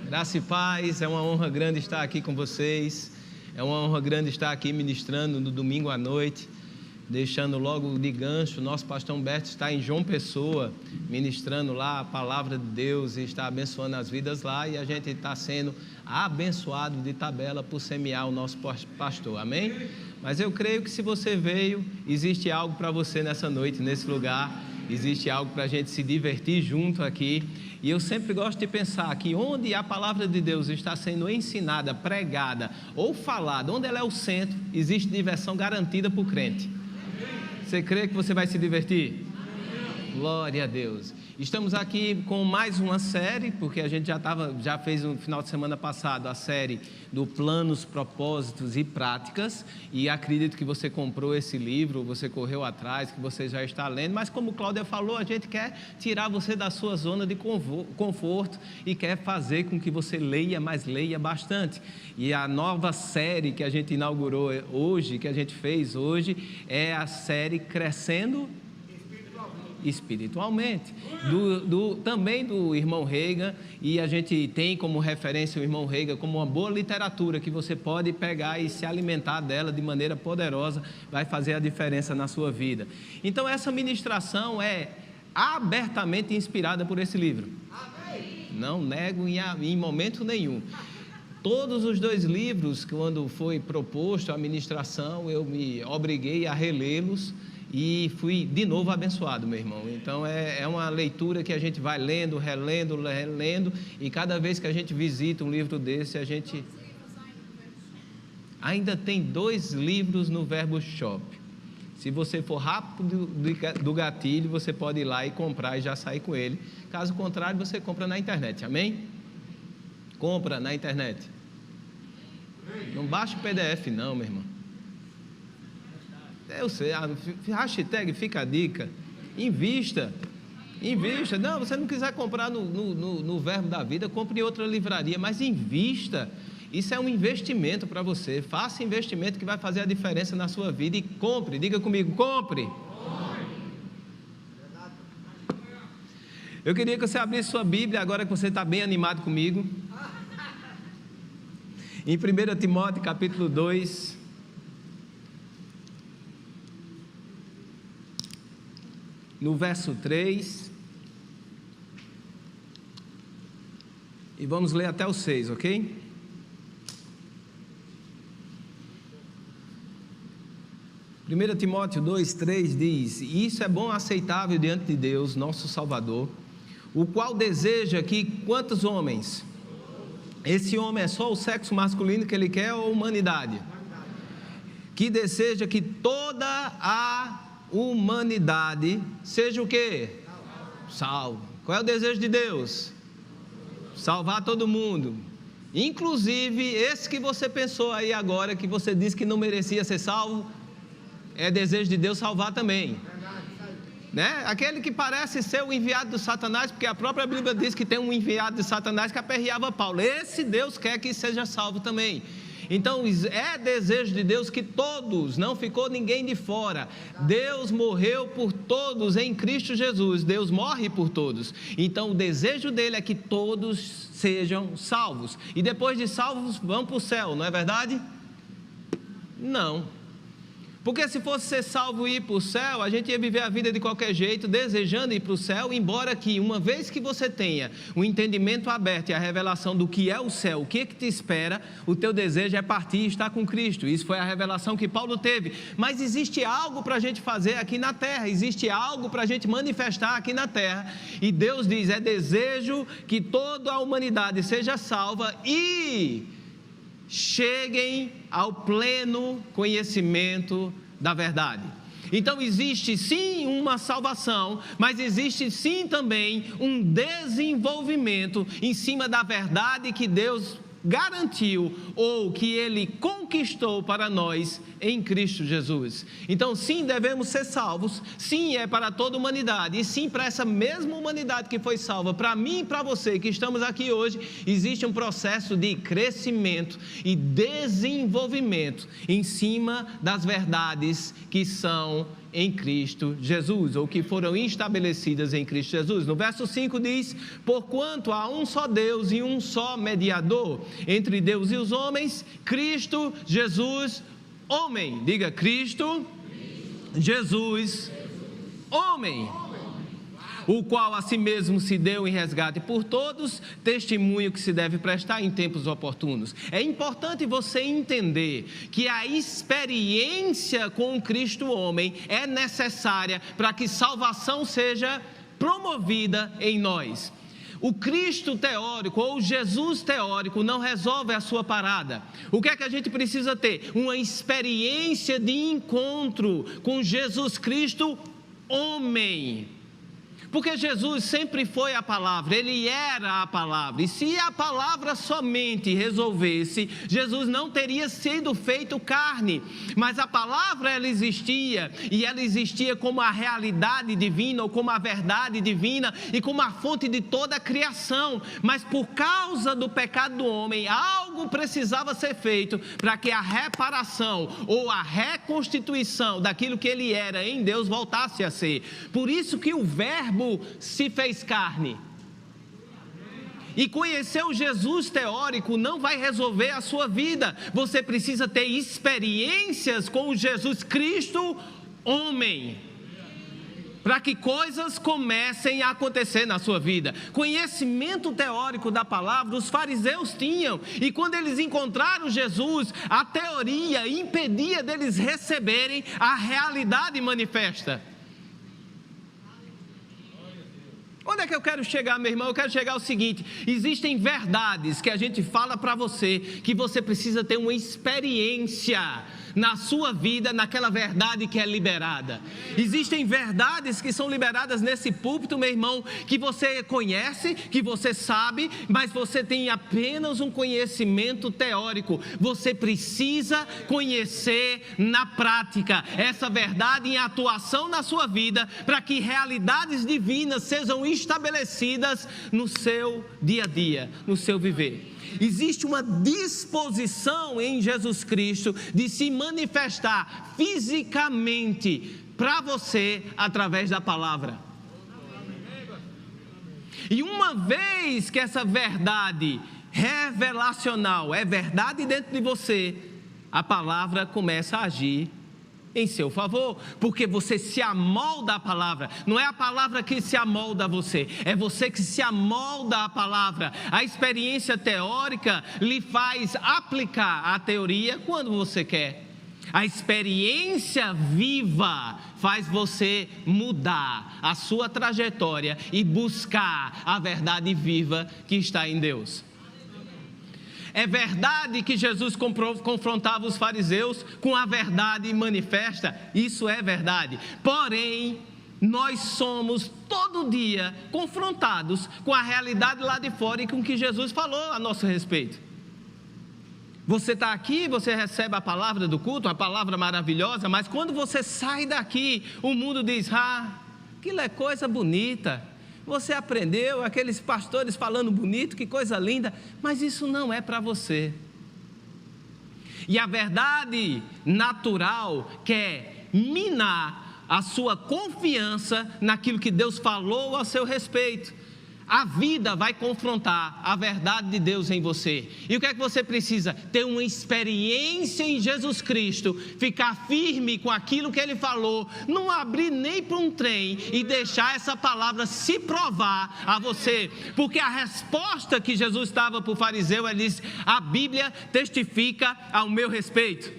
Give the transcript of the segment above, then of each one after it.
Graça e paz, é uma honra grande estar aqui com vocês, é uma honra grande estar aqui ministrando no domingo à noite, deixando logo de gancho, nosso pastor Humberto está em João Pessoa, ministrando lá a palavra de Deus e está abençoando as vidas lá, e a gente está sendo abençoado de tabela por semear o nosso pastor, amém? Mas eu creio que se você veio, existe algo para você nessa noite, nesse lugar, existe algo para a gente se divertir junto aqui. E eu sempre gosto de pensar que onde a palavra de Deus está sendo ensinada, pregada ou falada, onde ela é o centro, existe diversão garantida para o crente. Você crê que você vai se divertir? Glória a Deus. Estamos aqui com mais uma série, porque a gente já fez no final de semana passado a série do Planos, Propósitos e Práticas, e acredito que você comprou esse livro, você correu atrás, que você já está lendo, mas como Cláudia falou, a gente quer tirar você da sua zona de conforto e quer fazer com que você leia, mas leia bastante. E a nova série que a gente inaugurou hoje, que a gente fez hoje, é a série Crescendo Espiritualmente, também do irmão Reagan, e a gente tem como referência o irmão Reagan como uma boa literatura que você pode pegar e se alimentar dela de maneira poderosa, vai fazer a diferença na sua vida. Então essa ministração é abertamente inspirada por esse livro. Não nego em momento nenhum. Todos os dois livros, quando foi proposto a ministração, eu me obriguei a relê-los e fui de novo abençoado, meu irmão. Então é uma leitura que a gente vai lendo, relendo, e cada vez que a gente visita um livro desse, a gente ainda tem 2 livros no Verbo Shop. Se você for rápido do gatilho, você pode ir lá e comprar e já sair com ele. Caso contrário, você compra na internet, amém? Compra na internet. Não baixa o PDF não, meu irmão. Eu sei, hashtag fica a dica, invista, não, você não quiser comprar no Verbo da Vida, compre em outra livraria, mas invista, isso é um investimento para você, faça investimento que vai fazer a diferença na sua vida e compre, diga comigo, compre. Eu queria que você abrisse sua Bíblia, agora que você está bem animado comigo, em 1 Timóteo capítulo 2, no verso 3, e vamos ler até o 6, ok? Primeiro Timóteo 2, 3 diz: isso é bom e aceitável diante de Deus, nosso Salvador, o qual deseja que quantos homens? Esse homem é só o sexo masculino que ele quer ou a humanidade? Que deseja que toda a humanidade seja o quê? Salvo. Qual é o desejo de Deus? Salvar todo mundo, inclusive esse que você pensou aí agora, que você disse que não merecia ser salvo, é desejo de Deus salvar também, né? Aquele que parece ser o enviado de Satanás, porque a própria Bíblia diz que tem um enviado de Satanás que aperreava Paulo, esse Deus quer que seja salvo também. Então é desejo de Deus que todos, não ficou ninguém de fora. Deus morreu por todos em Cristo Jesus, Deus morre por todos. Então o desejo dele é que todos sejam salvos, e depois de salvos vão para o céu, não é verdade? Não. Porque se fosse ser salvo e ir para o céu, a gente ia viver a vida de qualquer jeito, desejando ir para o céu, embora que uma vez que você tenha o entendimento aberto e a revelação do que é o céu, o que te espera, o teu desejo é partir e estar com Cristo. Isso foi a revelação que Paulo teve. Mas existe algo para a gente fazer aqui na terra, existe algo para a gente manifestar aqui na terra, e Deus diz, é desejo que toda a humanidade seja salva e cheguem ao pleno conhecimento da verdade. Então existe sim uma salvação, mas existe sim também um desenvolvimento em cima da verdade que Deus garantiu ou que Ele conquistou para nós em Cristo Jesus. Então sim, devemos ser salvos, sim, é para toda a humanidade, e sim, para essa mesma humanidade que foi salva, para mim e para você que estamos aqui hoje, existe um processo de crescimento e desenvolvimento em cima das verdades que são em Cristo Jesus, ou que foram estabelecidas em Cristo Jesus. No verso 5 diz: porquanto há um só Deus e um só mediador entre Deus e os homens, Cristo Jesus, homem. Diga: Cristo Jesus, homem, o qual a si mesmo se deu em resgate por todos, testemunho que se deve prestar em tempos oportunos. É importante você entender que a experiência com o Cristo homem é necessária para que salvação seja promovida em nós. O Cristo teórico ou Jesus teórico não resolve a sua parada. O que é que a gente precisa ter? Uma experiência de encontro com Jesus Cristo homem. Porque Jesus sempre foi a palavra, Ele era a palavra, e se a palavra somente resolvesse, Jesus não teria sido feito carne, mas a palavra ela existia, e ela existia como a realidade divina, ou como a verdade divina, e como a fonte de toda a criação, mas por causa do pecado do homem, algo precisava ser feito, para que a reparação, ou a reconstituição daquilo que Ele era em Deus voltasse a ser. Por isso que o verbo se fez carne. E conhecer o Jesus teórico não vai resolver a sua vida. Você precisa ter experiências com o Jesus Cristo homem, para que coisas comecem a acontecer na sua vida. Conhecimento teórico da palavra os fariseus tinham, e quando eles encontraram Jesus, a teoria impedia deles receberem a realidade manifesta. Onde é que eu quero chegar, meu irmão? Eu quero chegar ao seguinte: existem verdades que a gente fala para você, que você precisa ter uma experiência na sua vida, naquela verdade que é liberada. Existem verdades que são liberadas nesse púlpito, meu irmão, que você conhece, que você sabe, mas você tem apenas um conhecimento teórico. Você precisa conhecer na prática essa verdade em atuação na sua vida, para que realidades divinas sejam estabelecidas no seu dia a dia, no seu viver. Existe uma disposição em Jesus Cristo de se manifestar fisicamente para você através da palavra. E uma vez que essa verdade revelacional é verdade dentro de você, a palavra começa a agir em seu favor, porque você se amolda à palavra. Não é a palavra que se amolda a você, é você que se amolda à palavra. A experiência teórica lhe faz aplicar a teoria quando você quer. A experiência viva faz você mudar a sua trajetória e buscar a verdade viva que está em Deus. É verdade que Jesus confrontava os fariseus com a verdade manifesta, isso é verdade. Porém, nós somos todo dia confrontados com a realidade lá de fora e com o que Jesus falou a nosso respeito. Você está aqui, você recebe a palavra do culto, uma palavra maravilhosa, mas quando você sai daqui, o mundo diz: aquilo é coisa bonita. Você aprendeu, aqueles pastores falando bonito, que coisa linda, mas isso não é para você. E a verdade natural quer minar a sua confiança naquilo que Deus falou a seu respeito. A vida vai confrontar a verdade de Deus em você. E o que é que você precisa? Ter uma experiência em Jesus Cristo, ficar firme com aquilo que Ele falou, não abrir nem para um trem e deixar essa palavra se provar a você. Porque a resposta que Jesus dava para o fariseu, ele disse: a Bíblia testifica ao meu respeito.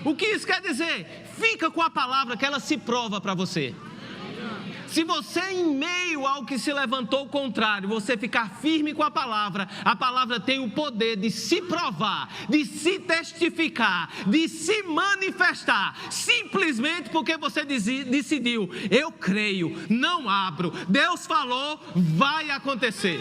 O que isso quer dizer? Fica com a palavra que ela se prova para você. Se você, em meio ao que se levantou contrário, você ficar firme com a palavra tem o poder de se provar, de se testificar, de se manifestar, simplesmente porque você decidiu: eu creio, não abro, Deus falou, vai acontecer.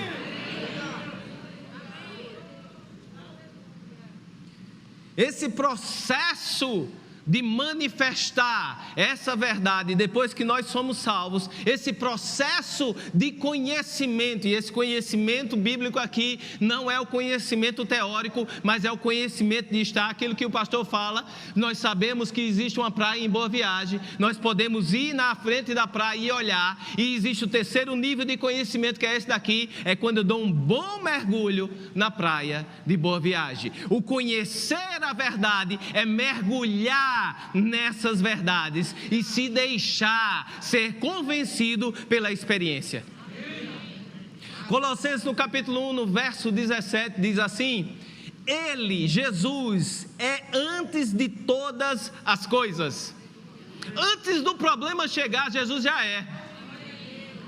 Esse processo de manifestar essa verdade depois que nós somos salvos, esse processo de conhecimento, e esse conhecimento bíblico aqui não é o conhecimento teórico, mas é o conhecimento de estar, aquilo que o pastor fala. Nós sabemos que existe uma praia em Boa Viagem, nós podemos ir na frente da praia e olhar, e existe o terceiro nível de conhecimento, que é esse daqui, é quando eu dou um bom mergulho na praia de Boa Viagem. O conhecer a verdade é mergulhar nessas verdades e se deixar ser convencido pela experiência. Colossenses no capítulo 1, no verso 17, diz assim: Ele, Jesus, é antes de todas as coisas. Antes do problema chegar, Jesus já é.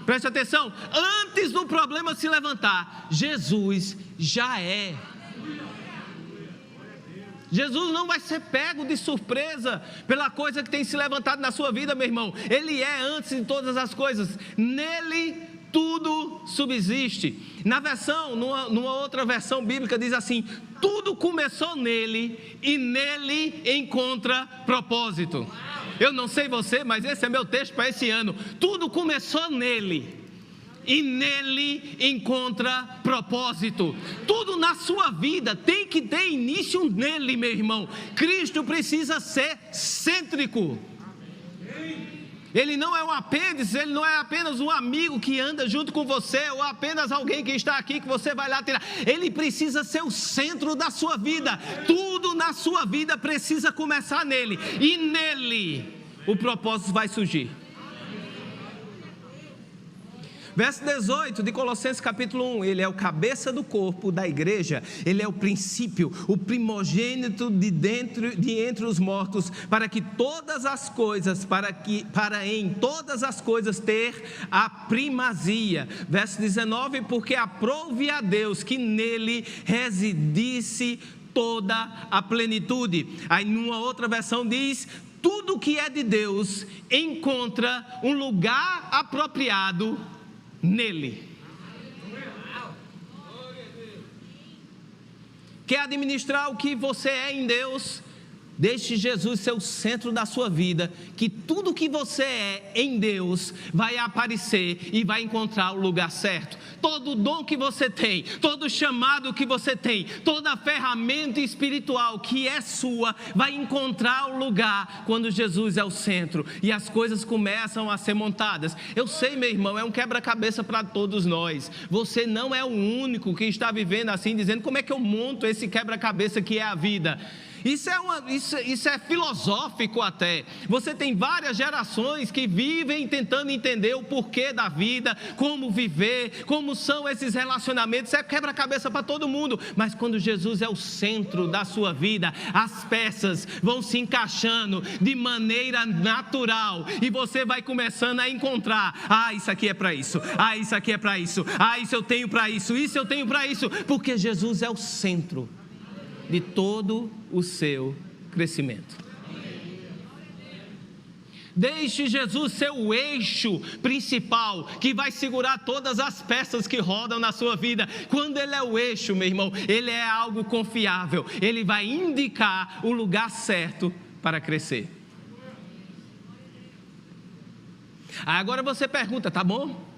Preste atenção, antes do problema se levantar, Jesus já é. Jesus não vai ser pego de surpresa pela coisa que tem se levantado na sua vida, meu irmão. Ele é antes de todas as coisas. Nele tudo subsiste. Numa outra versão bíblica diz assim: tudo começou nele e nele encontra propósito. Eu não sei você, mas esse é meu texto para esse ano. Tudo começou nele e nele encontra propósito. Tudo na sua vida tem que ter início nele, meu irmão. Cristo precisa ser cêntrico. Ele não é um apêndice, ele não é apenas um amigo que anda junto com você, ou apenas alguém que está aqui que você vai lá tirar. Ele precisa ser o centro da sua vida. Tudo na sua vida precisa começar nele, e nele o propósito vai surgir. Verso 18 de Colossenses capítulo 1, ele é o cabeça do corpo da igreja, ele é o princípio, o primogênito de entre os mortos, para que todas as coisas, para em todas as coisas ter a primazia. Verso 19, porque aprouve a Deus que nele residisse toda a plenitude. Aí numa outra versão diz: tudo que é de Deus encontra um lugar apropriado nele. Quer administrar o que você é em Deus? Deixe Jesus ser o centro da sua vida, que tudo que você é em Deus vai aparecer e vai encontrar o lugar certo. Todo dom que você tem, todo chamado que você tem, toda ferramenta espiritual que é sua, vai encontrar o lugar quando Jesus é o centro e as coisas começam a ser montadas. Eu sei, meu irmão, é um quebra-cabeça para todos nós. Você não é o único que está vivendo assim, dizendo: como é que eu monto esse quebra-cabeça que é a vida? Isso é filosófico até. Você tem várias gerações que vivem tentando entender o porquê da vida, como viver, como são esses relacionamentos. É quebra-cabeça para todo mundo. Mas quando Jesus é o centro da sua vida, as peças vão se encaixando de maneira natural e você vai começando a encontrar: ah, isso aqui é para isso, ah, isso aqui é para isso, ah, isso eu tenho para isso, isso eu tenho para isso, porque Jesus é o centro de todo o seu crescimento. Deixe Jesus ser o eixo principal que vai segurar todas as peças que rodam na sua vida. Quando Ele é o eixo, meu irmão, Ele é algo confiável. Ele vai indicar o lugar certo para crescer. Agora você pergunta: tá bom?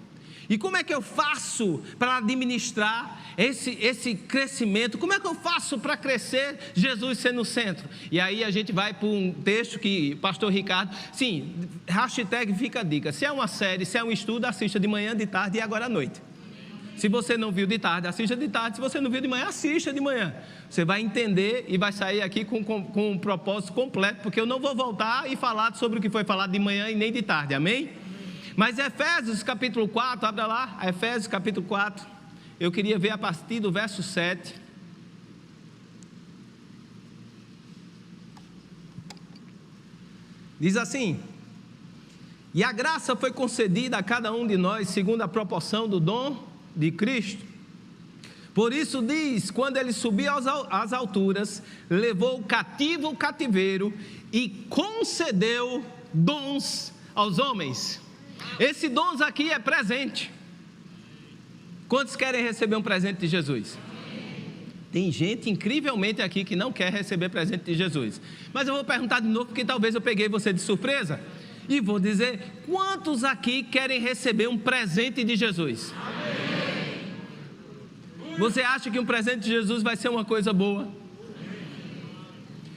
E como é que eu faço para administrar esse crescimento? Como é que eu faço para crescer Jesus sendo o centro? E aí a gente vai para um texto que o pastor Ricardo... Sim, hashtag fica a dica. Se é uma série, se é um estudo, assista de manhã, de tarde e agora à noite. Se você não viu de tarde, assista de tarde. Se você não viu de manhã, assista de manhã. Você vai entender e vai sair aqui com um propósito completo, porque eu não vou voltar e falar sobre o que foi falado de manhã e nem de tarde, amém? Mas Efésios capítulo 4, abra lá, Efésios capítulo 4, eu queria ver a partir do verso 7. Diz assim: e a graça foi concedida a cada um de nós segundo a proporção do dom de Cristo. Por isso diz: quando ele subiu às alturas, levou o cativo o cativeiro e concedeu dons aos homens. Esse dons aqui é presente. Quantos querem receber um presente de Jesus? Tem gente incrivelmente aqui que não quer receber presente de Jesus. Mas eu vou perguntar de novo, porque talvez eu peguei você de surpresa. E vou dizer, quantos aqui querem receber um presente de Jesus? Amém. Você acha que um presente de Jesus vai ser uma coisa boa?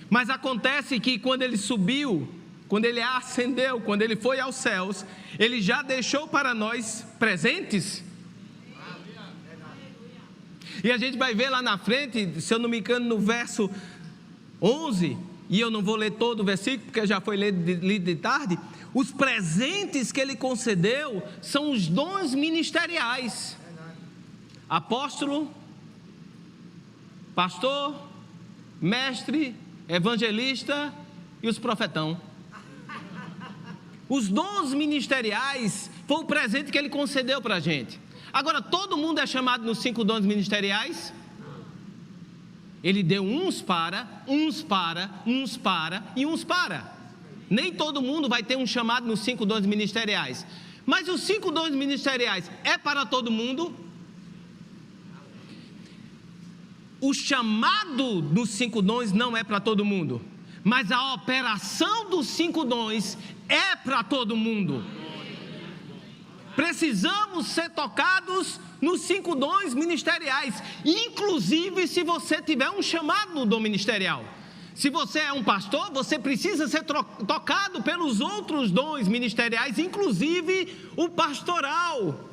Mas acontece que quando ele subiu, quando ele ascendeu, quando ele foi aos céus, ele já deixou para nós presentes? E a gente vai ver lá na frente, se eu não me engano, no verso 11, e eu não vou ler todo o versículo, porque já foi lido de tarde. Os presentes que ele concedeu são os dons ministeriais: apóstolo, pastor, mestre, evangelista e os profetão. Os dons ministeriais foi o presente que ele concedeu para a gente. Agora, todo mundo é chamado nos 5 dons ministeriais? Ele deu uns para e uns para. Nem todo mundo vai ter um chamado nos 5 dons ministeriais. Mas os 5 dons ministeriais é para todo mundo? O chamado dos 5 dons não é para todo mundo, mas a operação dos 5 dons é para todo mundo. Precisamos ser tocados nos 5 dons ministeriais, inclusive se você tiver um chamado no dom ministerial. Se você é um pastor, você precisa ser tocado pelos outros dons ministeriais, inclusive o pastoral.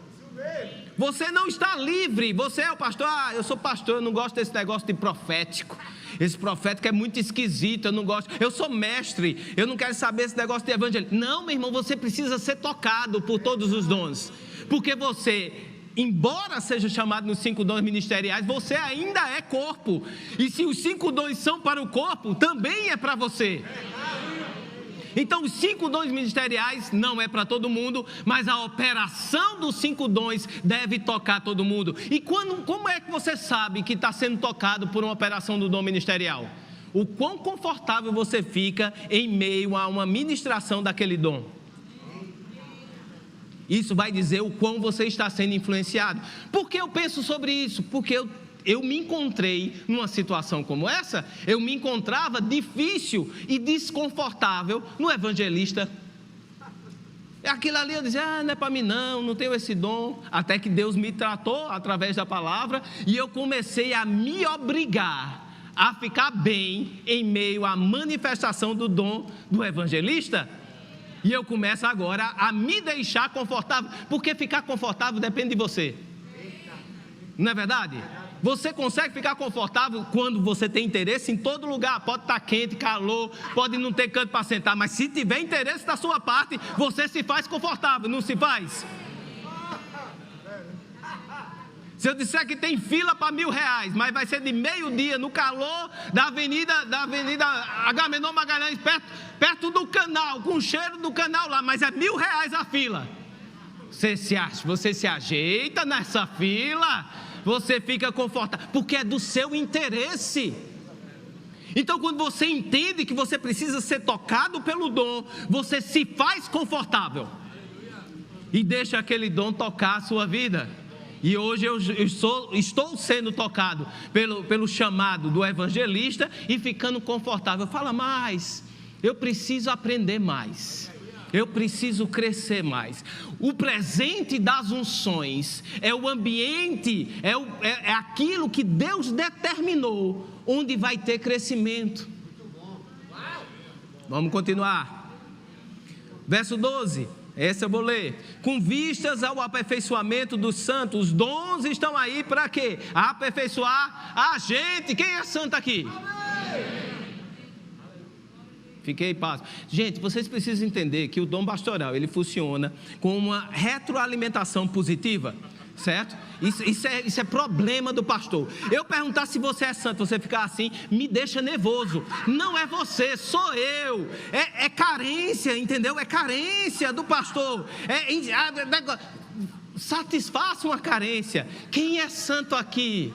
Você não está livre. Você é o pastor, eu sou pastor, eu não gosto desse negócio de profético. Esse profético é muito esquisito, eu não gosto. Eu sou mestre, eu não quero saber esse negócio de evangelho. Não, meu irmão, você precisa ser tocado por todos os dons. Porque você, embora seja chamado nos 5 dons ministeriais, você ainda é corpo. E se os 5 dons são para o corpo, também é para você. Então os 5 dons ministeriais não é para todo mundo, mas a operação dos 5 dons deve tocar todo mundo. E como é que você sabe que está sendo tocado por uma operação do dom ministerial? O quão confortável você fica em meio a uma ministração daquele dom. Isso vai dizer o quão você está sendo influenciado. Por que eu penso sobre isso? Porque eu me encontrei numa situação como essa. Eu me encontrava difícil e desconfortável no evangelista. Aquilo ali eu dizia, não é para mim não tenho esse dom. Até que Deus me tratou através da palavra, e eu comecei a me obrigar a ficar bem em meio à manifestação do dom do evangelista. E eu começo agora a me deixar confortável, porque ficar confortável depende de você. Não é verdade? Você consegue ficar confortável quando você tem interesse em todo lugar. Pode estar quente, calor, pode não ter canto para sentar, mas se tiver interesse da sua parte, você se faz confortável, não se faz? Se eu disser que tem fila para R$1.000, mas vai ser de meio-dia no calor da avenida Agamenon Magalhães, perto do canal, com o cheiro do canal lá, mas é R$1.000 a fila. Você se ajeita nessa fila, você fica confortável, porque é do seu interesse. Então, quando você entende que você precisa ser tocado pelo dom, você se faz confortável e deixa aquele dom tocar a sua vida. E hoje eu estou sendo tocado pelo chamado do evangelista e ficando confortável. Fala mais, eu preciso aprender mais, eu preciso crescer mais. O presente das unções é o ambiente, é aquilo que Deus determinou, onde vai ter crescimento. Vamos continuar. Verso 12. Esse eu vou ler. Com vistas ao aperfeiçoamento dos santos. Os dons estão aí para quê? Aperfeiçoar a gente. Quem é santo aqui? Amém. Fiquei em paz. Gente, vocês precisam entender que o dom pastoral, ele funciona com uma retroalimentação positiva, certo? Isso é problema do pastor. Eu perguntar se você é santo, você ficar assim, me deixa nervoso. Não é você, sou eu. É carência, entendeu? É carência do pastor. Satisfaça uma carência. Quem é santo aqui?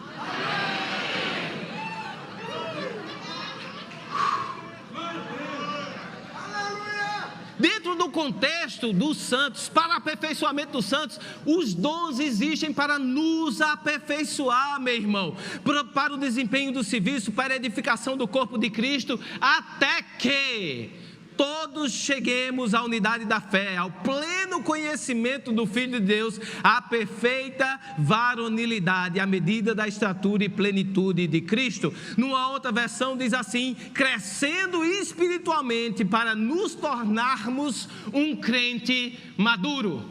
Dentro do contexto dos santos, para aperfeiçoamento dos santos, os dons existem para nos aperfeiçoar, meu irmão, para o desempenho do serviço, para a edificação do corpo de Cristo, até que todos cheguemos à unidade da fé, ao pleno conhecimento do Filho de Deus, à perfeita varonilidade, à medida da estatura e plenitude de Cristo. Numa outra versão diz assim: crescendo espiritualmente para nos tornarmos um crente maduro.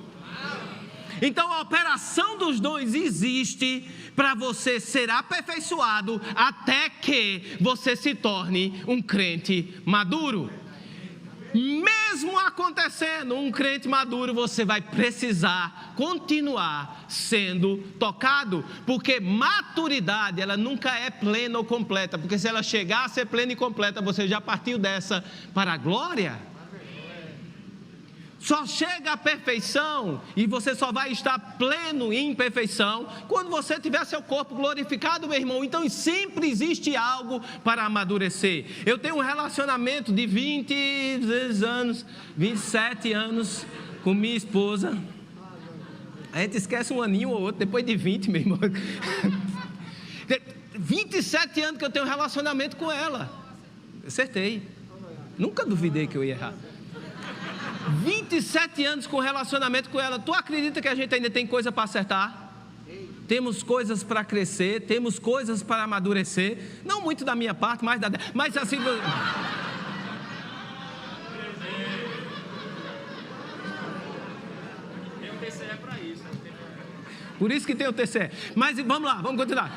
Então a operação dos dons existe para você ser aperfeiçoado até que você se torne um crente maduro. Mesmo acontecendo um crente maduro, você vai precisar continuar sendo tocado, porque maturidade, ela nunca é plena ou completa, porque se ela chegar a ser plena e completa, você já partiu dessa para a glória. Só chega à perfeição e você só vai estar pleno em perfeição quando você tiver seu corpo glorificado, meu irmão. Então sempre existe algo para amadurecer. Eu tenho um relacionamento de 27 anos com minha esposa. A gente esquece um aninho ou outro depois de 20, meu irmão. 27 anos que eu tenho um relacionamento com ela. Acertei. Nunca duvidei que eu ia errar. 27 anos com relacionamento com ela. Tu acredita que a gente ainda tem coisa para acertar? Temos coisas para crescer, temos coisas para amadurecer. Não muito da minha parte, mais da dela. Mas assim... Tem o TCE para isso. Por isso que tem o TCE. Mas vamos lá, vamos continuar.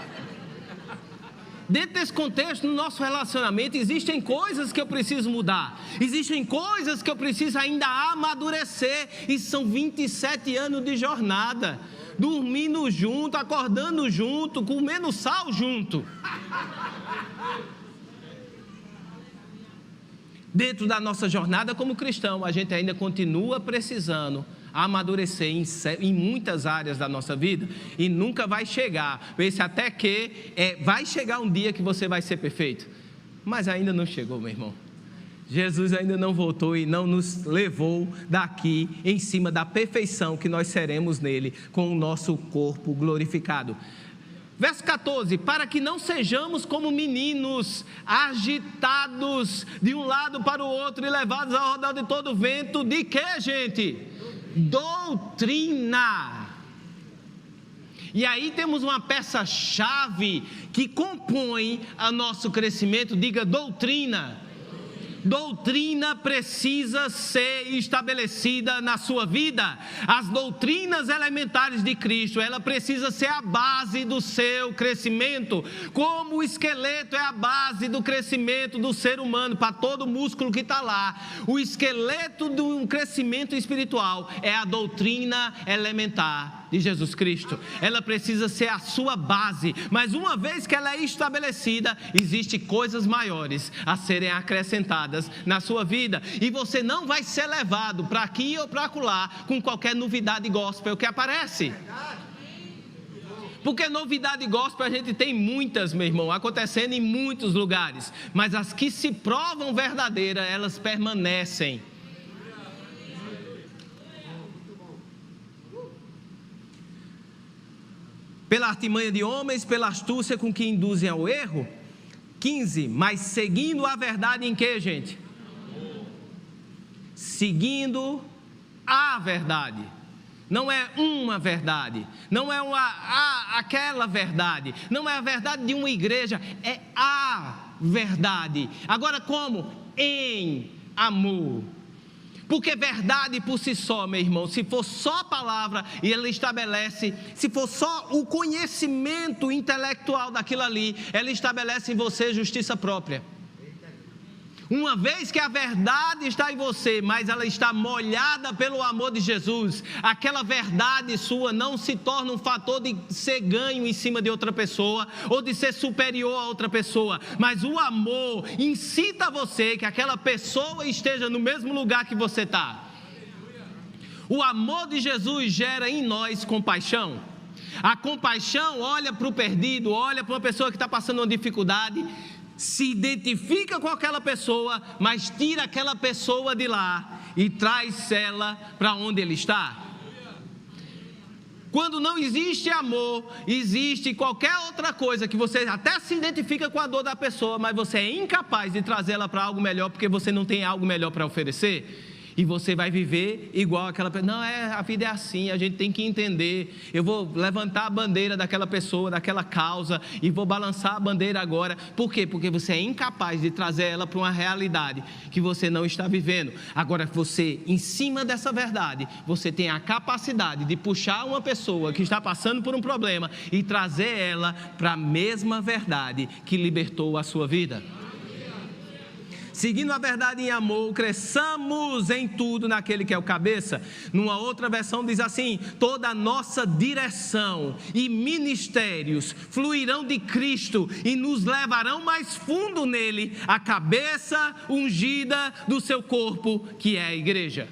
Dentro desse contexto, no nosso relacionamento, existem coisas que eu preciso mudar. Existem coisas que eu preciso ainda amadurecer. E são 27 anos de jornada. Dormindo junto, acordando junto, comendo sal junto. Dentro da nossa jornada como cristão, a gente ainda continua precisando amadurecer em muitas áreas da nossa vida, e nunca vai chegar, esse até que vai chegar um dia que você vai ser perfeito, mas ainda não chegou, meu irmão. Jesus ainda não voltou e não nos levou daqui em cima da perfeição que nós seremos nele, com o nosso corpo glorificado. Verso 14, para que não sejamos como meninos, agitados de um lado para o outro e levados ao redor de todo vento, de que, gente? Doutrina. E aí temos uma peça-chave que compõe o nosso crescimento, diga doutrina. Doutrina precisa ser estabelecida na sua vida. As doutrinas elementares de Cristo, ela precisa ser a base do seu crescimento, como o esqueleto é a base do crescimento do ser humano, para todo músculo que está lá. O esqueleto do crescimento espiritual é a doutrina elementar de Jesus Cristo. Ela precisa ser a sua base, mas uma vez que ela é estabelecida, existem coisas maiores a serem acrescentadas na sua vida, e você não vai ser levado para aqui ou para acolá com qualquer novidade gospel que aparece. Porque novidade gospel a gente tem muitas, meu irmão, acontecendo em muitos lugares, mas as que se provam verdadeiras, elas permanecem. Pela artimanha de homens, pela astúcia com que induzem ao erro. 15, mas seguindo a verdade em que, gente? Seguindo a verdade. Não é uma verdade, não é aquela verdade, não é a verdade de uma igreja, é a verdade. Agora como? Em amor. Porque verdade por si só, meu irmão, se for só a palavra e ela estabelece, se for só o conhecimento intelectual daquilo ali, ela estabelece em você justiça própria. Uma vez que a verdade está em você, mas ela está molhada pelo amor de Jesus, aquela verdade sua não se torna um fator de ser ganho em cima de outra pessoa, ou de ser superior a outra pessoa, mas o amor incita você que aquela pessoa esteja no mesmo lugar que você está. O amor de Jesus gera em nós compaixão. A compaixão olha para o perdido, olha para uma pessoa que está passando uma dificuldade, se identifica com aquela pessoa, mas tira aquela pessoa de lá e traz ela para onde ele está. Quando não existe amor, existe qualquer outra coisa que você até se identifica com a dor da pessoa, mas você é incapaz de trazê-la para algo melhor, porque você não tem algo melhor para oferecer. E você vai viver igual aquela pessoa. Não, a vida é assim, a gente tem que entender. Eu vou levantar a bandeira daquela pessoa, daquela causa, e vou balançar a bandeira agora. Por quê? Porque você é incapaz de trazer ela para uma realidade que você não está vivendo. Agora você, em cima dessa verdade, você tem a capacidade de puxar uma pessoa que está passando por um problema e trazer ela para a mesma verdade que libertou a sua vida. Seguindo a verdade em amor, cresçamos em tudo naquele que é o cabeça. Numa outra versão diz assim: toda a nossa direção e ministérios fluirão de Cristo e nos levarão mais fundo nele, a cabeça ungida do seu corpo, que é a igreja.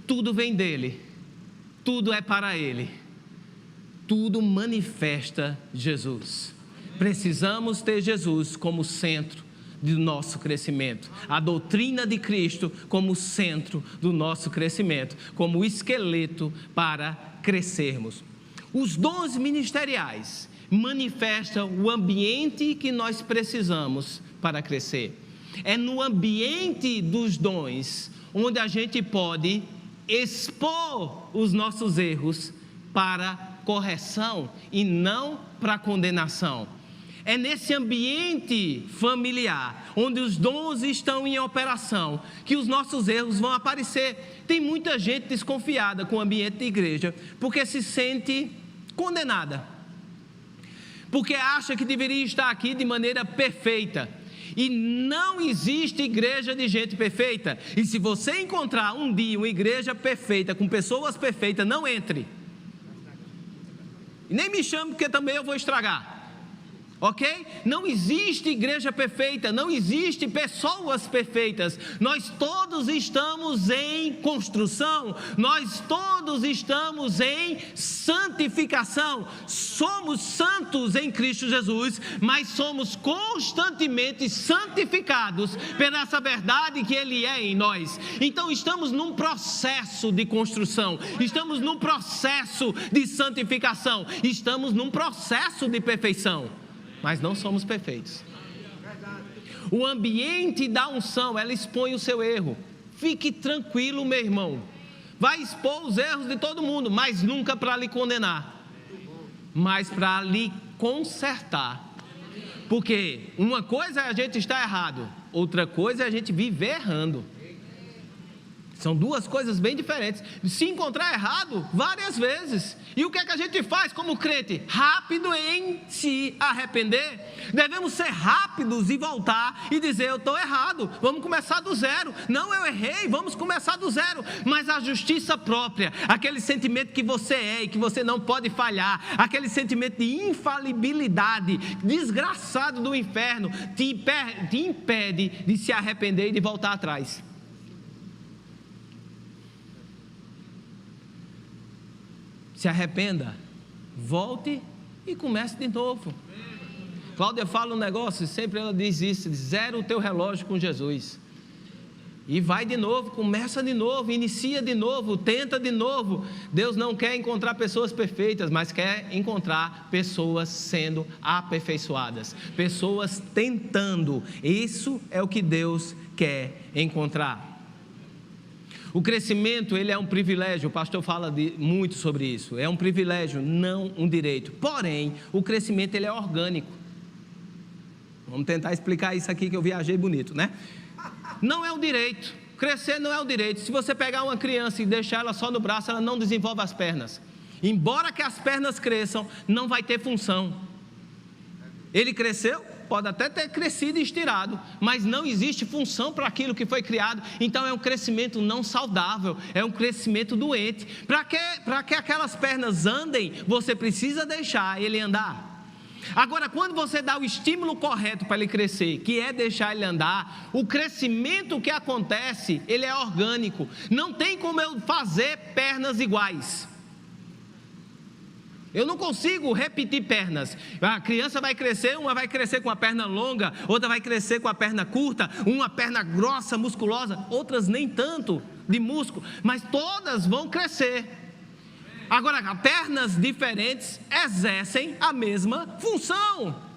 Tudo vem dele, tudo é para ele, tudo manifesta Jesus. Precisamos ter Jesus como centro do nosso crescimento, a doutrina de Cristo como centro do nosso crescimento, como esqueleto para crescermos. Os dons ministeriais manifestam o ambiente que nós precisamos para crescer. É no ambiente dos dons onde a gente pode expor os nossos erros para correção e não para condenação. É nesse ambiente familiar, onde os dons estão em operação, que os nossos erros vão aparecer. Tem muita gente desconfiada com o ambiente de igreja, porque se sente condenada, porque acha que deveria estar aqui de maneira perfeita. E não existe igreja de gente perfeita. E se você encontrar um dia uma igreja perfeita, com pessoas perfeitas, não entre. E nem me chame, porque também eu vou estragar. Ok? Não existe igreja perfeita, não existe pessoas perfeitas. Nós todos estamos em construção, nós todos estamos em santificação. Somos santos em Cristo Jesus, mas somos constantemente santificados pela essa verdade que Ele é em nós. Então estamos num processo de construção, estamos num processo de santificação, estamos num processo de perfeição. Mas não somos perfeitos. O ambiente da unção, ela expõe o seu erro. Fique tranquilo, meu irmão. Vai expor os erros de todo mundo, mas nunca para lhe condenar, mas para lhe consertar. Porque uma coisa é a gente estar errado, outra coisa é a gente viver errando. São duas coisas bem diferentes. Se encontrar errado várias vezes. E o que é que a gente faz como crente? Rápido em se arrepender. Devemos ser rápidos e voltar e dizer: eu estou errado, vamos começar do zero. Não, eu errei, vamos começar do zero. Mas a justiça própria, aquele sentimento que você é e que você não pode falhar, aquele sentimento de infalibilidade desgraçado do inferno, te impede de se arrepender e de voltar atrás. Se arrependa, volte e comece de novo. Cláudia fala um negócio, sempre ela diz isso: zera o teu relógio com Jesus. E vai de novo, começa de novo, inicia de novo, tenta de novo. Deus não quer encontrar pessoas perfeitas, mas quer encontrar pessoas sendo aperfeiçoadas, pessoas tentando. Isso é o que Deus quer encontrar. O crescimento, ele é um privilégio, o pastor fala muito sobre isso, é um privilégio, não um direito. Porém, o crescimento, ele é orgânico. Vamos tentar explicar isso aqui, que eu viajei bonito, né? Não é um direito, crescer não é um direito. Se você pegar uma criança e deixar ela só no braço, ela não desenvolve as pernas. Embora que as pernas cresçam, não vai ter função. Ele cresceu, pode até ter crescido e estirado, mas não existe função para aquilo que foi criado. Então é um crescimento não saudável, é um crescimento doente. Para que aquelas pernas andem, você precisa deixar ele andar. Agora, quando você dá o estímulo correto para ele crescer, que é deixar ele andar, o crescimento que acontece, ele é orgânico. Não tem como eu fazer pernas iguais. Eu não consigo repetir pernas. A criança vai crescer, uma vai crescer com a perna longa, outra vai crescer com a perna curta, uma perna grossa, musculosa, outras nem tanto de músculo, mas todas vão crescer. Agora, pernas diferentes exercem a mesma função.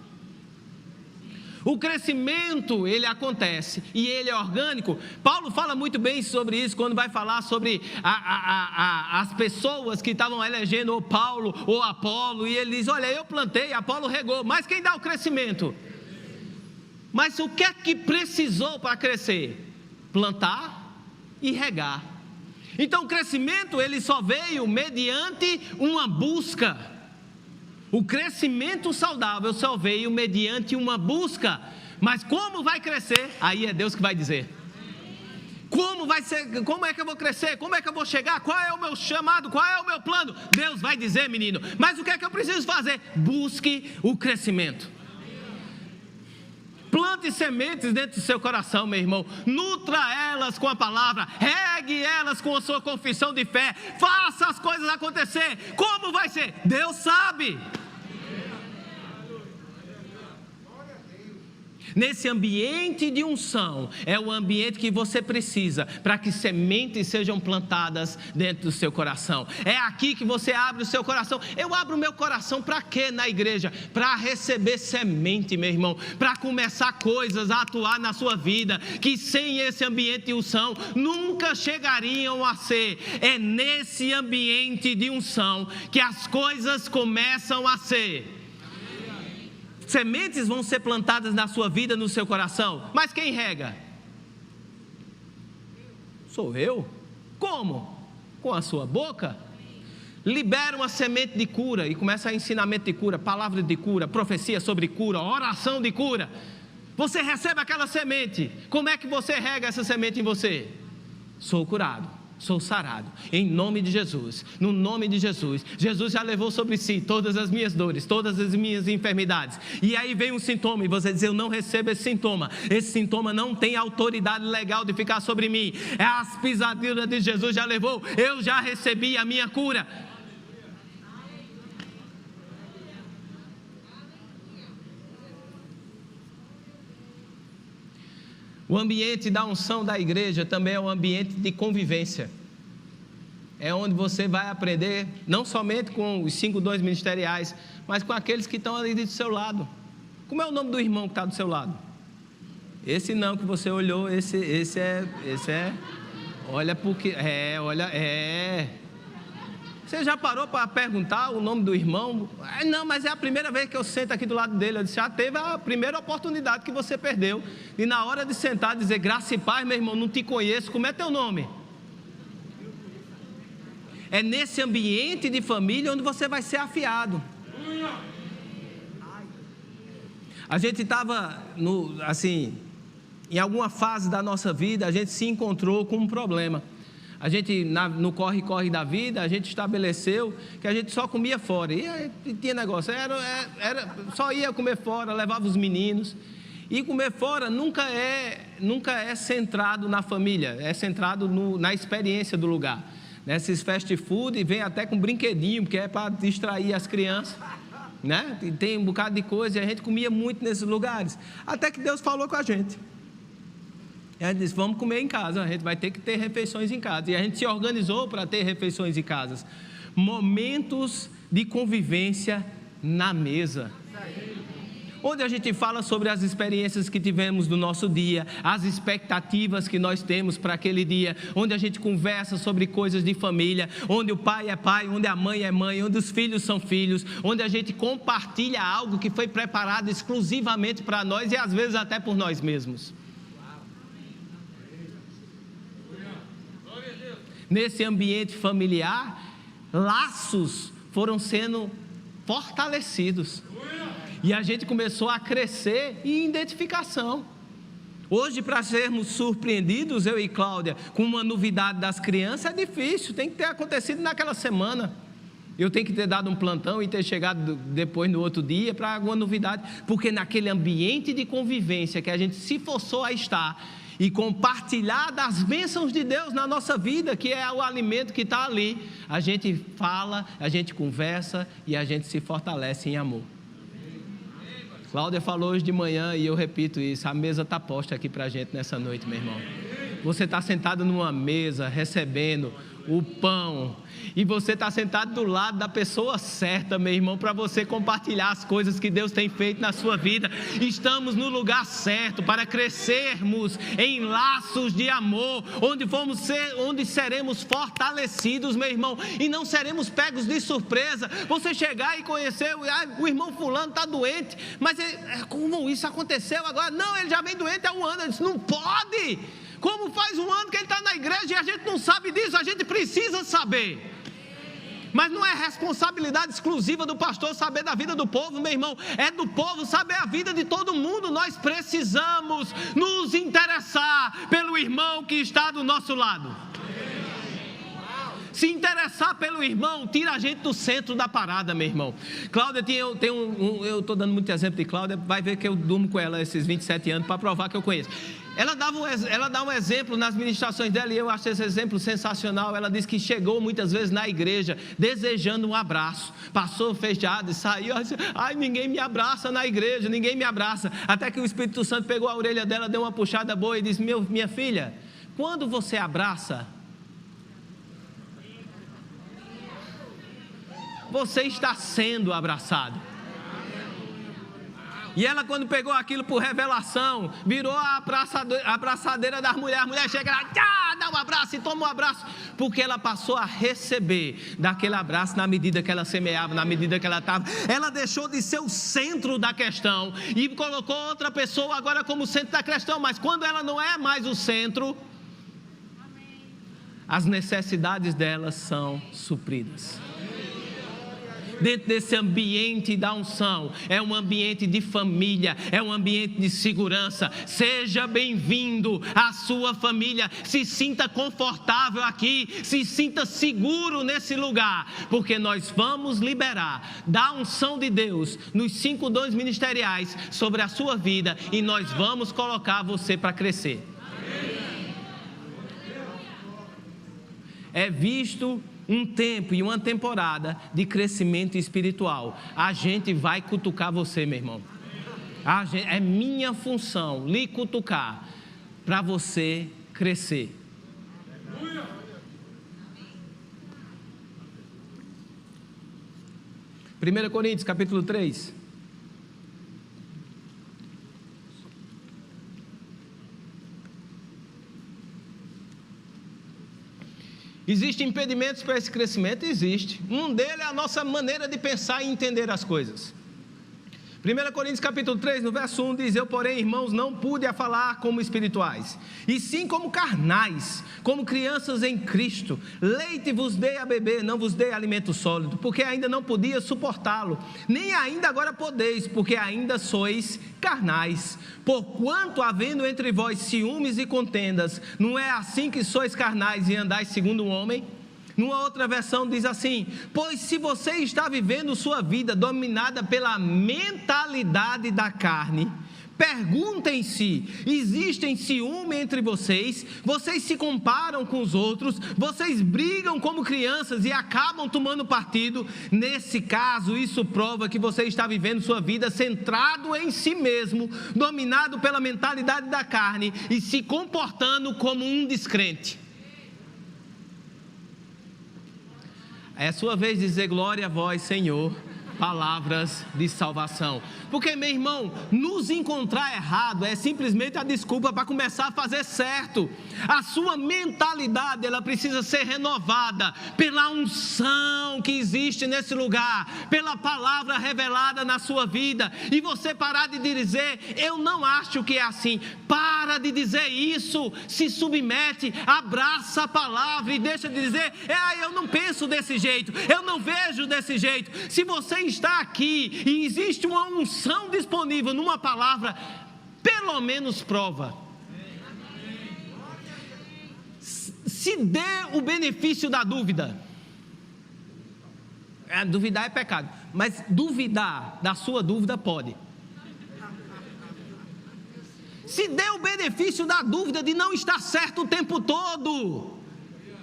O crescimento, ele acontece e ele é orgânico. Paulo fala muito bem sobre isso quando vai falar sobre as pessoas que estavam elegendo ou Paulo ou Apolo, e ele diz: olha, eu plantei, Apolo regou, mas quem dá o crescimento? Mas o que é que precisou para crescer? Plantar e regar. Então o crescimento, ele só veio mediante uma busca. O crescimento saudável só veio mediante uma busca. Mas como vai crescer? Aí é Deus que vai dizer. Como vai ser? Como é que eu vou crescer? Como é que eu vou chegar? Qual é o meu chamado? Qual é o meu plano? Deus vai dizer, menino. Mas o que é que eu preciso fazer? Busque o crescimento. Plante sementes dentro do seu coração, meu irmão. Nutra elas com a palavra. Regue elas com a sua confissão de fé. Faça as coisas acontecer. Como vai ser? Deus sabe. Nesse ambiente de unção, é o ambiente que você precisa para que sementes sejam plantadas dentro do seu coração. É aqui que você abre o seu coração. Eu abro o meu coração para quê na igreja? Para receber semente, meu irmão, para começar coisas a atuar na sua vida, que sem esse ambiente de unção, nunca chegariam a ser. É nesse ambiente de unção que as coisas começam a ser. Sementes vão ser plantadas na sua vida, no seu coração. Mas quem rega? Sou eu. Como? Com a sua boca. Libera uma semente de cura e começa a ensinamento de cura, palavra de cura, profecia sobre cura, oração de cura. Você recebe aquela semente. Como é que você rega essa semente em você? Sou curado. Sou sarado, em nome de Jesus, no nome de Jesus. Jesus já levou sobre si todas as minhas dores, todas as minhas enfermidades. E aí vem um sintoma e você diz: eu não recebo esse sintoma. Esse sintoma não tem autoridade legal de ficar sobre mim. É as pisaduras de Jesus já levou. Eu já recebi a minha cura. O ambiente da unção da igreja também é um ambiente de convivência. É onde você vai aprender, não somente com os 5 dons ministeriais, mas com aqueles que estão ali do seu lado. Como é o nome do irmão que está do seu lado? Esse não que você olhou, esse é. Olha porque, Você já parou para perguntar o nome do irmão? Não, mas é a primeira vez que eu sento aqui do lado dele. Eu disse: já teve a primeira oportunidade que você perdeu. E na hora de sentar, dizer: graça e paz, meu irmão, não te conheço, como é teu nome? É nesse ambiente de família onde você vai ser afiado. A gente estava, em alguma fase da nossa vida, a gente se encontrou com um problema. A gente, no corre-corre da vida, a gente estabeleceu que a gente só comia fora. E aí, tinha negócio, só ia comer fora, levava os meninos. E comer fora nunca é centrado na família, é centrado na experiência do lugar. Nesses fast food, vem até com brinquedinho, porque é para distrair as crianças. Né? E tem um bocado de coisa, e a gente comia muito nesses lugares. Até que Deus falou com a gente. E a gente disse: vamos comer em casa, a gente vai ter que ter refeições em casa. E a gente se organizou para ter refeições em casa. Momentos de convivência na mesa. Onde a gente fala sobre as experiências que tivemos no nosso dia, as expectativas que nós temos para aquele dia, onde a gente conversa sobre coisas de família, onde o pai é pai, onde a mãe é mãe, onde os filhos são filhos, onde a gente compartilha algo que foi preparado exclusivamente para nós e às vezes até por nós mesmos. Nesse ambiente familiar, laços foram sendo fortalecidos. E a gente começou a crescer em identificação. Hoje, para sermos surpreendidos, eu e Cláudia, com uma novidade das crianças, é difícil. Tem que ter acontecido naquela semana. Eu tenho que ter dado um plantão e ter chegado depois no outro dia para alguma novidade. Porque naquele ambiente de convivência que a gente se forçou a estar, e compartilhar das bênçãos de Deus na nossa vida, que é o alimento que está ali. A gente fala, a gente conversa e a gente se fortalece em amor. Cláudia falou hoje de manhã e eu repito isso, a mesa está posta aqui para a gente nessa noite, meu irmão. Você está sentado numa mesa recebendo o pão e você está sentado do lado da pessoa certa, meu irmão, para você compartilhar as coisas que Deus tem feito na sua vida. Estamos no lugar certo para crescermos em laços de amor, onde seremos fortalecidos, meu irmão, e não seremos pegos de surpresa. Você chegar e conhecer, o irmão fulano está doente, mas como isso aconteceu agora? Não, ele já vem doente há um ano. Eu disse, não pode. Como faz um ano que ele está na igreja e a gente não sabe disso? A gente precisa saber. Mas não é responsabilidade exclusiva do pastor saber da vida do povo, meu irmão. É do povo saber a vida de todo mundo. Nós precisamos nos interessar pelo irmão que está do nosso lado. Se interessar pelo irmão, tira a gente do centro da parada, meu irmão. Cláudia, eu estou dando muito exemplo de Cláudia, vai ver que eu durmo com ela esses 27 anos para provar que eu conheço. Ela dá um exemplo nas ministrações dela e eu acho esse exemplo sensacional. Ela diz que chegou muitas vezes na igreja desejando um abraço. Passou fechado e saiu, ai, ninguém me abraça na igreja, ninguém me abraça. Até que o Espírito Santo pegou a orelha dela, deu uma puxada boa e disse, minha filha, quando você abraça, você está sendo abraçado. E ela, quando pegou aquilo por revelação, virou a abraçadeira das mulheres. A mulher chega lá, dá um abraço e toma um abraço, porque ela passou a receber daquele abraço na medida que ela semeava, na medida que ela estava. Ela deixou de ser o centro da questão e colocou outra pessoa agora como centro da questão. Mas quando ela não é mais o centro, as necessidades delas são supridas. Dentro desse ambiente da unção, é um ambiente de família, é um ambiente de segurança. Seja bem-vindo à sua família, se sinta confortável aqui, se sinta seguro nesse lugar, porque nós vamos liberar da unção de Deus nos 5 dons ministeriais sobre a sua vida e nós vamos colocar você para crescer. É visto um tempo e uma temporada de crescimento espiritual. A gente vai cutucar você, meu irmão. É minha função lhe cutucar para você crescer. 1 Coríntios capítulo 3. Existem impedimentos para esse crescimento? Existe. Um deles é a nossa maneira de pensar e entender as coisas. 1 Coríntios capítulo 3, no verso 1 diz, eu porém, irmãos, não pude a falar como espirituais, e sim como carnais, como crianças em Cristo. Leite vos dei a beber, não vos dei alimento sólido, porque ainda não podia suportá-lo, nem ainda agora podeis, porque ainda sois carnais. Porquanto havendo entre vós ciúmes e contendas, não é assim que sois carnais e andais segundo o homem? Numa outra versão diz assim, pois se você está vivendo sua vida dominada pela mentalidade da carne, perguntem-se, existem ciúme entre vocês? Vocês se comparam com os outros? Vocês brigam como crianças e acabam tomando partido? Nesse caso, isso prova que você está vivendo sua vida centrado em si mesmo, dominado pela mentalidade da carne e se comportando como um descrente. É sua vez de dizer glória a vós, Senhor, palavras de salvação. Porque, meu irmão, nos encontrar errado é simplesmente a desculpa para começar a fazer certo. A sua mentalidade, ela precisa ser renovada pela unção que existe nesse lugar, pela palavra revelada na sua vida, e você parar de dizer, eu não acho que é assim. Para de dizer isso, se submete, abraça a palavra e deixa de dizer, eu não penso desse jeito, eu não vejo desse jeito. Se você está aqui e existe uma unção disponível numa palavra, pelo menos prova. Se dê o benefício da dúvida. Duvidar é pecado, mas duvidar da sua dúvida pode. Se dê o benefício da dúvida de não estar certo o tempo todo.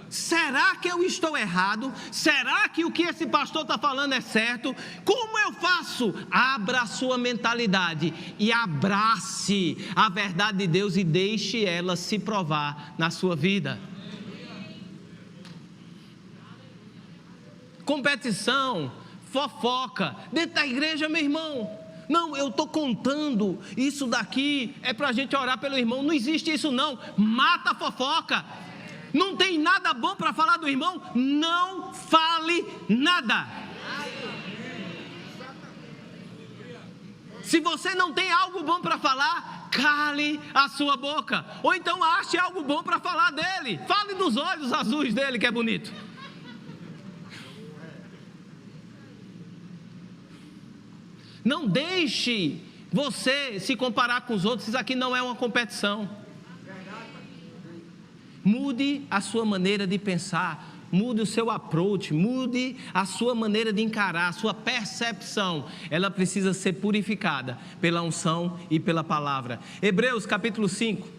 Será que eu estou errado? Será que o que esse pastor está falando é certo? Como eu faço? Abra a sua mentalidade e abrace a verdade de Deus e deixe ela se provar na sua vida. Competição, fofoca, dentro da igreja, meu irmão. Não, eu estou contando isso daqui, é para a gente orar pelo irmão. Não existe isso não, mata a fofoca. Não tem nada bom para falar do irmão, não fale nada. Se você não tem algo bom para falar, cale a sua boca. Ou então ache algo bom para falar dele. Fale dos olhos azuis dele, que é bonito. Não deixe você se comparar com os outros. Isso aqui não é uma competição. Mude a sua maneira de pensar, mude o seu approach, mude a sua maneira de encarar, a sua percepção. Ela precisa ser purificada pela unção e pela palavra. Hebreus capítulo 5.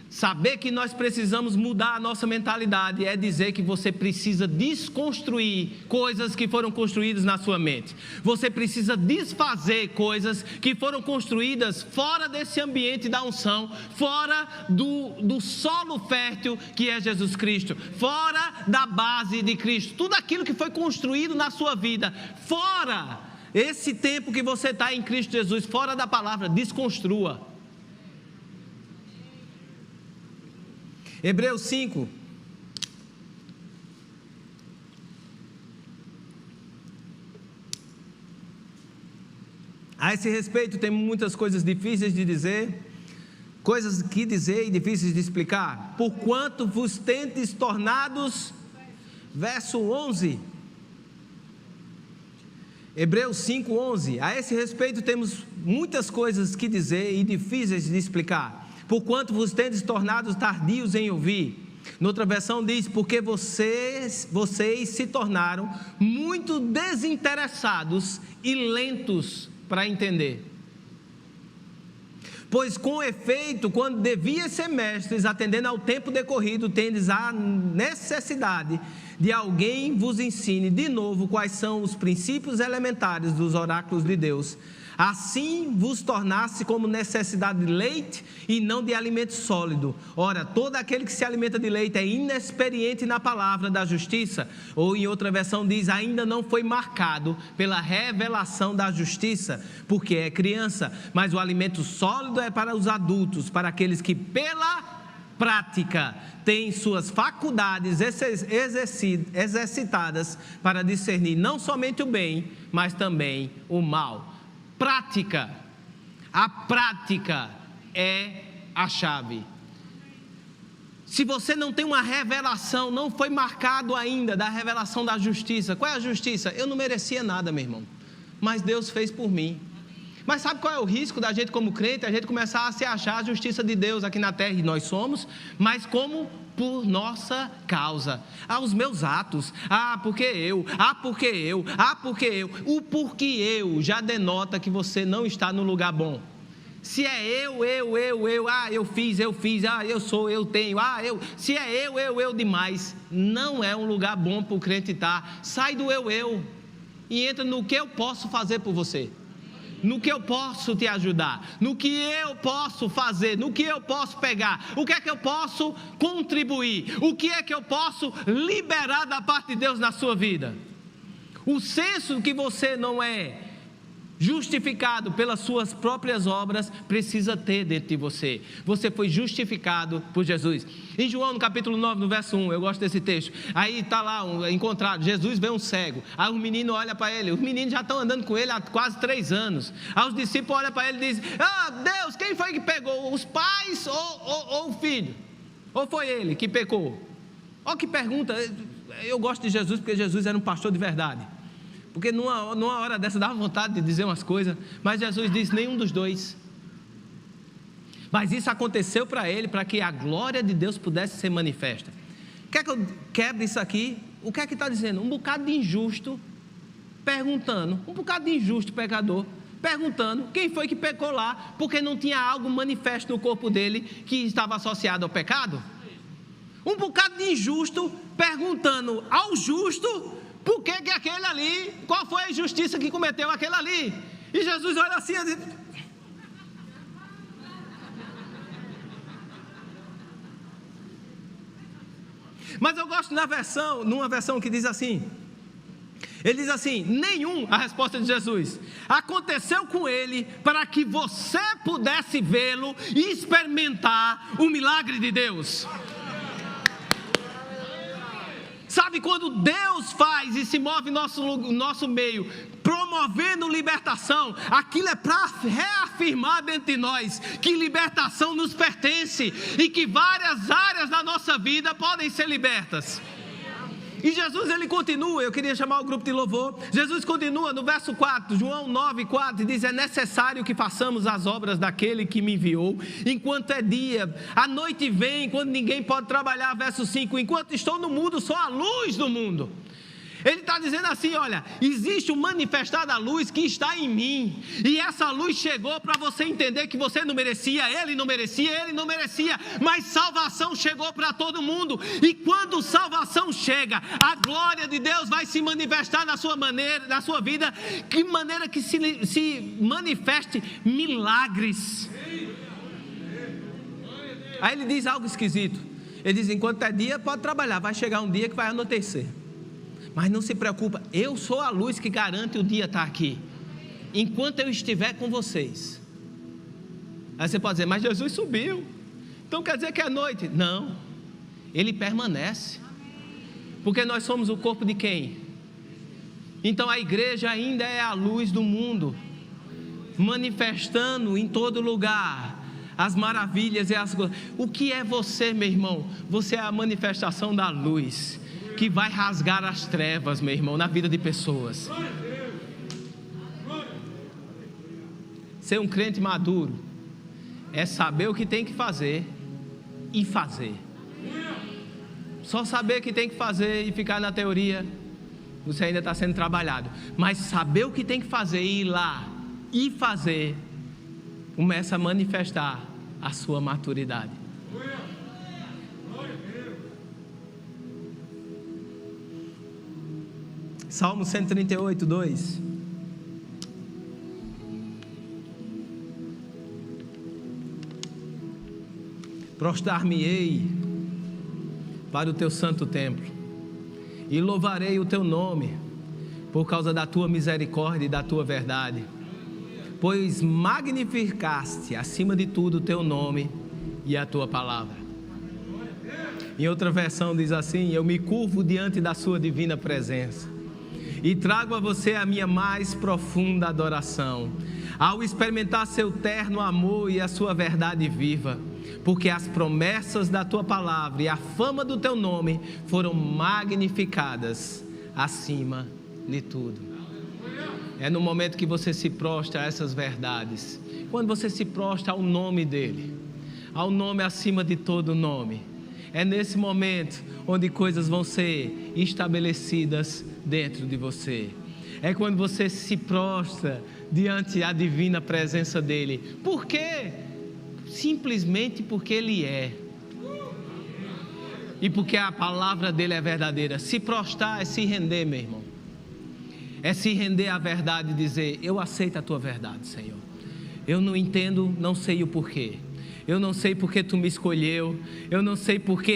Saber que nós precisamos mudar a nossa mentalidade é dizer que você precisa desconstruir coisas que foram construídas na sua mente. Você precisa desfazer coisas que foram construídas fora desse ambiente da unção, fora do solo fértil que é Jesus Cristo, fora da base de Cristo. Tudo aquilo que foi construído na sua vida, fora esse tempo que você está em Cristo Jesus, fora da palavra, desconstrua. Hebreus 5. A esse respeito tem muitas coisas difíceis de dizer, coisas que dizer e difíceis de explicar. Porquanto vos tendes tornados, verso 11. Hebreus 5:11. A esse respeito temos muitas coisas que dizer e difíceis de explicar. Porquanto vos tendes tornado tardios em ouvir. Noutra versão diz, porque vocês se tornaram muito desinteressados e lentos para entender. Pois com efeito, quando devia ser mestres, atendendo ao tempo decorrido, tendes a necessidade de alguém vos ensine de novo quais são os princípios elementares dos oráculos de Deus. Assim vos tornasse como necessidade de leite e não de alimento sólido. Ora, todo aquele que se alimenta de leite é inexperiente na palavra da justiça. Ou em outra versão diz, ainda não foi marcado pela revelação da justiça, porque é criança. Mas o alimento sólido é para os adultos, para aqueles que pela prática têm suas faculdades exercitadas para discernir não somente o bem, mas também o mal. Prática, a prática é a chave. Se você não tem uma revelação, não foi marcado ainda da revelação da justiça. Qual é a justiça? Eu não merecia nada, meu irmão, mas Deus fez por mim. Mas sabe qual é o risco da gente como crente? A gente começar a se achar a justiça de Deus aqui na terra, e nós somos, mas como por nossa causa. Os meus atos, porque eu, porque eu. O porque eu já denota que você não está no lugar bom. Se é eu, eu fiz, eu sou, eu tenho, se é eu demais, não é um lugar bom para o crente estar. Sai do eu e entra no que eu posso fazer por você, no que eu posso te ajudar, no que eu posso fazer, no que eu posso pegar, o que é que eu posso contribuir, o que é que eu posso liberar da parte de Deus na sua vida. O senso que você não é justificado pelas suas próprias obras precisa ter dentro de você. Você foi justificado por Jesus. Em João no capítulo 9, no verso 1, eu gosto desse texto. Aí está lá encontrado, Jesus vê um cego. Aí os meninos olham para ele. Os meninos já estão andando com ele há quase 3 anos. Aí os discípulos olham para ele e dizem, Deus, quem foi que pegou? Os pais ou o filho? Ou foi ele que pecou? Olha que pergunta. Eu gosto de Jesus porque Jesus era um pastor de verdade. Porque numa hora dessa dava vontade de dizer umas coisas, mas Jesus disse, nenhum dos dois. Mas isso aconteceu para ele, para que a glória de Deus pudesse ser manifesta. Quer que eu quebre isso aqui? O que é que está dizendo? Um bocado de injusto, perguntando, um bocado de injusto pecador, perguntando quem foi que pecou lá, porque não tinha algo manifesto no corpo dele que estava associado ao pecado. Um bocado de injusto perguntando ao justo por que aquele ali, qual foi a injustiça que cometeu aquele ali. E Jesus olha assim e diz: mas eu gosto numa versão que diz assim, ele diz assim: nenhum, a resposta de Jesus, aconteceu com ele para que você pudesse vê-lo e experimentar o milagre de Deus. Sabe, quando Deus faz e se move no nosso meio, promovendo libertação, aquilo é para reafirmar dentro de nós que libertação nos pertence e que várias áreas da nossa vida podem ser libertas. E Jesus, ele continua, eu queria chamar o grupo de louvor. Jesus continua no verso 4, João 9:4, diz: é necessário que façamos as obras daquele que me enviou, enquanto é dia. A noite vem, quando ninguém pode trabalhar. Verso 5, enquanto estou no mundo, sou a luz do mundo. Ele está dizendo assim: olha, existe um manifestar da luz que está em mim, e essa luz chegou para você entender que você não merecia, ele não merecia, mas salvação chegou para todo mundo. E quando salvação chega, a glória de Deus vai se manifestar na sua vida, de maneira que se manifeste milagres. Aí ele diz algo esquisito, ele diz: enquanto é dia pode trabalhar, vai chegar um dia que vai anoitecer. Mas não se preocupa, eu sou a luz que garante o dia estar aqui, enquanto eu estiver com vocês. Aí você pode dizer: mas Jesus subiu, então quer dizer que é noite? Não, ele permanece, porque nós somos o corpo de quem? Então a igreja ainda é a luz do mundo, manifestando em todo lugar as maravilhas e as coisas. O que é você, meu irmão? Você é a manifestação da luz, que vai rasgar as trevas, meu irmão, na vida de pessoas. Ser um crente maduro é saber o que tem que fazer e fazer. Só saber que tem que fazer e ficar na teoria, você ainda está sendo trabalhado. Mas saber o que tem que fazer e ir lá e fazer, começa a manifestar a sua maturidade. Salmo 138, 2. Prostrar-me-ei para o teu santo templo e louvarei o teu nome por causa da tua misericórdia e da tua verdade, pois magnificaste acima de tudo o teu nome e a tua palavra. Em outra versão diz assim: eu me curvo diante da sua divina presença e trago a você a minha mais profunda adoração, ao experimentar seu terno amor e a sua verdade viva, porque as promessas da tua palavra e a fama do teu nome foram magnificadas acima de tudo. É no momento que você se prostra a essas verdades, quando você se prostra ao nome dele, ao nome acima de todo nome, é nesse momento onde coisas vão ser estabelecidas dentro de você. É quando você se prostra diante da divina presença dele. Por quê? Simplesmente porque ele é. E porque a palavra dele é verdadeira. Se prostrar é se render, meu irmão. É se render à verdade e dizer: eu aceito a tua verdade, Senhor. Eu não entendo, não sei o porquê. Eu não sei porque tu me escolheu, eu não sei porque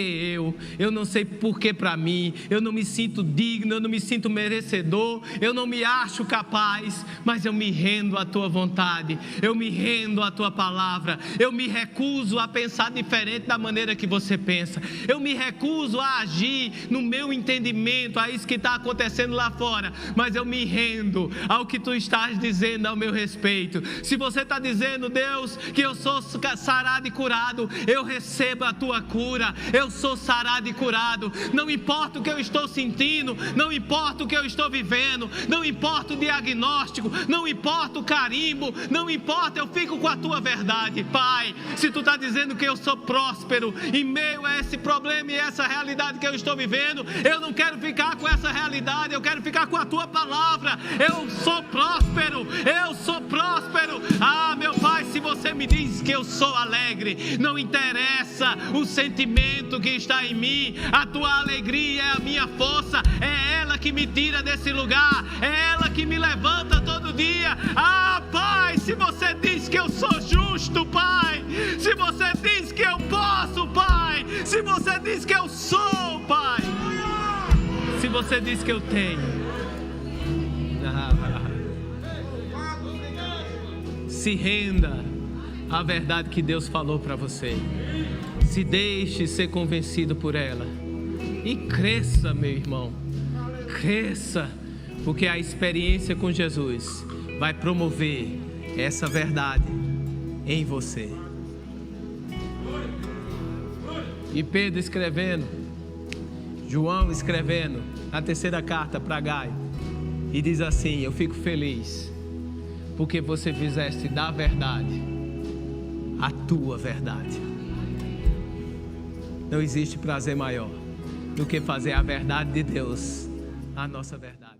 eu não sei porque para mim, eu não me sinto digno, eu não me sinto merecedor, eu não me acho capaz, mas eu me rendo à tua vontade, eu me rendo à tua palavra, eu me recuso a pensar diferente da maneira que você pensa, eu me recuso a agir no meu entendimento, a isso que está acontecendo lá fora, mas eu me rendo ao que tu estás dizendo ao meu respeito. Se você está dizendo: Deus, que eu sou sarado sarado e curado. Eu recebo a tua cura. Eu sou sarado e curado. Não importa o que eu estou sentindo, não importa o que eu estou vivendo, não importa o diagnóstico, não importa o carimbo, não importa, eu fico com a tua verdade. Pai, se tu está dizendo que eu sou próspero em meio a esse problema e essa realidade que eu estou vivendo, eu não quero ficar com essa realidade, eu quero ficar com a tua palavra. Eu sou próspero, eu sou próspero. Ah, meu Pai, se você me diz que eu sou alegre, não interessa o sentimento que está em mim, a tua alegria é a minha força, é ela que me tira desse lugar, é ela que me levanta todo dia. Ah, Pai, se você diz que eu sou justo, Pai, se você diz que eu posso, Pai, se você diz que eu sou, Pai, se você diz que eu tenho, se renda à verdade que Deus falou para você. Se deixe ser convencido por ela e cresça, meu irmão, cresça, porque a experiência com Jesus vai promover essa verdade em você. E Pedro escrevendo, João escrevendo a terceira carta para Gaio, e diz assim: eu fico feliz porque você fizeste da verdade a tua verdade. Não existe prazer maior do que fazer a verdade de Deus a nossa verdade.